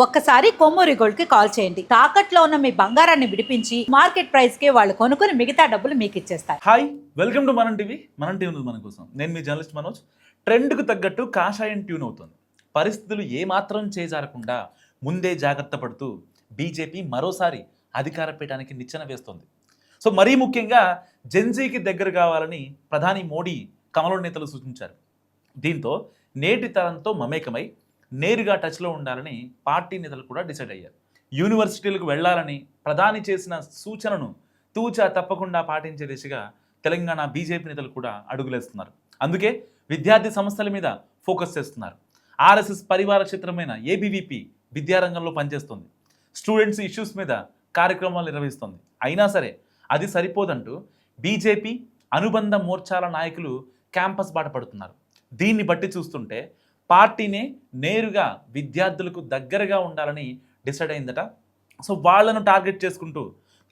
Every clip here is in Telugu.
ఒక్కసారి కొమ్మూరి గోల్డ్ కి కాల్ చేయండి. తాకట్లో ఉన్న మీ బంగారాన్ని విడిపించి మార్కెట్ ప్రైస్ కి వాళ్ళు కొనుక్కుని మిగతా డబ్బులు మీకు ఇచ్చేస్తారు. హాయ్, వెల్కమ్ టు మనం టీవీ. మనం టీవీ ఉంది మన కోసం. నేను మీ జర్నలిస్ట్ మనోజ్. ట్రెండ్కు తగ్గట్టు కాషాయం ట్యూన్ అవుతుంది. పరిస్థితులు ఏమాత్రం చేజారకుండా ముందే జాగ్రత్త పడుతూ బీజేపీ మరోసారి అధికార పీఠానికి నిచ్చెన వేస్తోంది. సో మరీ ముఖ్యంగా జెన్జీకి దగ్గర కావాలని ప్రధాని మోడీ కమలం నేతలు సూచించారు. దీంతో నేటి తరంతో మమేకమై నేరుగా టచ్లో ఉండాలని పార్టీ నేతలు కూడా డిసైడ్ అయ్యారు. యూనివర్సిటీలకు వెళ్లాలని ప్రధాని చేసిన సూచనను తూచా తప్పకుండా పాటించే దిశగా తెలంగాణ బీజేపీ నేతలు కూడా అడుగులేస్తున్నారు. అందుకే విద్యార్థి సమస్యల మీద ఫోకస్ చేస్తున్నారు. ఆర్ఎస్ఎస్ పరివార క్షేత్రమైన ఏబీవీపీ విద్యారంగంలో పనిచేస్తుంది. స్టూడెంట్స్ ఇష్యూస్ మీద కార్యక్రమాలు నిర్వహిస్తుంది. అయినా సరే అది సరిపోదంటూ బీజేపీ అనుబంధ మోర్చాల నాయకులు క్యాంపస్ బాట పడుతున్నారు. దీన్ని బట్టి చూస్తుంటే పార్టీనే నేరుగా విద్యార్థులకు దగ్గరగా ఉండాలని డిసైడ్ అయిందట. సో వాళ్లను టార్గెట్ చేసుకుంటూ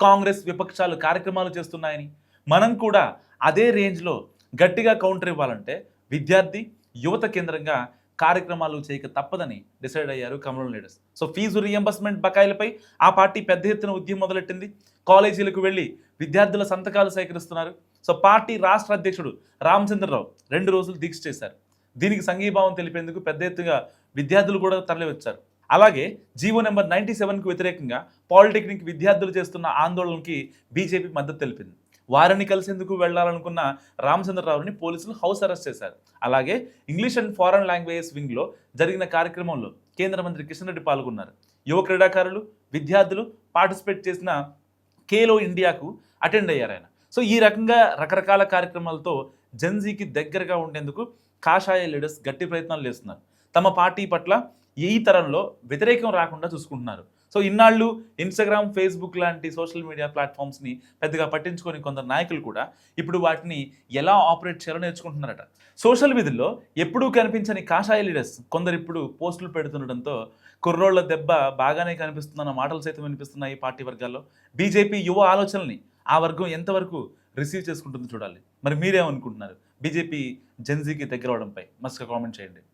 కాంగ్రెస్ విపక్షాలు కార్యక్రమాలు చేస్తున్నాయని, మనం కూడా అదే రేంజ్లో గట్టిగా కౌంటర్ ఇవ్వాలంటే విద్యార్థి యువత కేంద్రంగా కార్యక్రమాలు చేయక తప్పదని డిసైడ్ అయ్యారు కమలం లీడర్స్. సో ఫీజు రీఎంబర్స్మెంట్ బకాయిలపై ఆ పార్టీ పెద్ద ఎత్తున ఉద్యమం మొదలెట్టింది. కాలేజీలకు వెళ్ళి విద్యార్థుల సంతకాలు సేకరిస్తున్నారు. సో పార్టీ రాష్ట్ర అధ్యక్షుడు రామచంద్రరావు 2 రోజులు దీక్ష చేశారు. దీనికి సంఘీభావం తెలిపేందుకు పెద్ద ఎత్తుగా విద్యార్థులు కూడా తరలివచ్చారు. అలాగే జీవో నెంబర్ 97కు వ్యతిరేకంగా పాలిటెక్నిక్ విద్యార్థులు చేస్తున్న ఆందోళనకి బీజేపీ మద్దతు తెలిపింది. వారిని కలిసేందుకు వెళ్లాలనుకున్న రామచంద్రరావుని పోలీసులు హౌస్ అరెస్ట్ చేశారు. అలాగే ఇంగ్లీష్ అండ్ ఫారెన్ లాంగ్వేజెస్ వింగ్లో జరిగిన కార్యక్రమంలో కేంద్ర మంత్రి కిషన్ రెడ్డి పాల్గొన్నారు. యువ క్రీడాకారులు విద్యార్థులు పార్టిసిపేట్ చేసిన ఖేలో ఇండియాకు అటెండ్ అయ్యారు ఆయన. సో ఈ రకంగా రకరకాల కార్యక్రమాలతో జెన్జీకి దగ్గరగా ఉండేందుకు కాషాయ లీడర్స్ గట్టి ప్రయత్నాలు చేస్తున్నారు. తమ పార్టీ పట్ల ఈ తరంలో వ్యతిరేకం రాకుండా చూసుకుంటున్నారు. సో ఇన్నాళ్ళు ఇన్స్టాగ్రామ్, ఫేస్బుక్ లాంటి సోషల్ మీడియా ప్లాట్ఫామ్స్ని పెద్దగా పట్టించుకొని కొందరు నాయకులు కూడా ఇప్పుడు వాటిని ఎలా ఆపరేట్ చేయాలో నేర్చుకుంటున్నారట. సోషల్ మీడియాలో ఎప్పుడూ కనిపించని కాషాయ లీడర్స్ కొందరు ఇప్పుడు పోస్టులు పెడుతుండటంతో కుర్రోళ్ల దెబ్బ బాగానే కనిపిస్తుందన్న మాటలు సైతం వినిపిస్తున్నాయి పార్టీ వర్గాల్లో. బీజేపీ యువ ఆలోచనల్ని ఆ వర్గం ఎంతవరకు రిసీవ్ చేసుకుంటుందో చూడాలి. మరి మీరేమనుకుంటున్నారు? బీజేపీ జెన్జీకి దగ్గర అవడంపై మస్తు కామెంట్ చేయండి.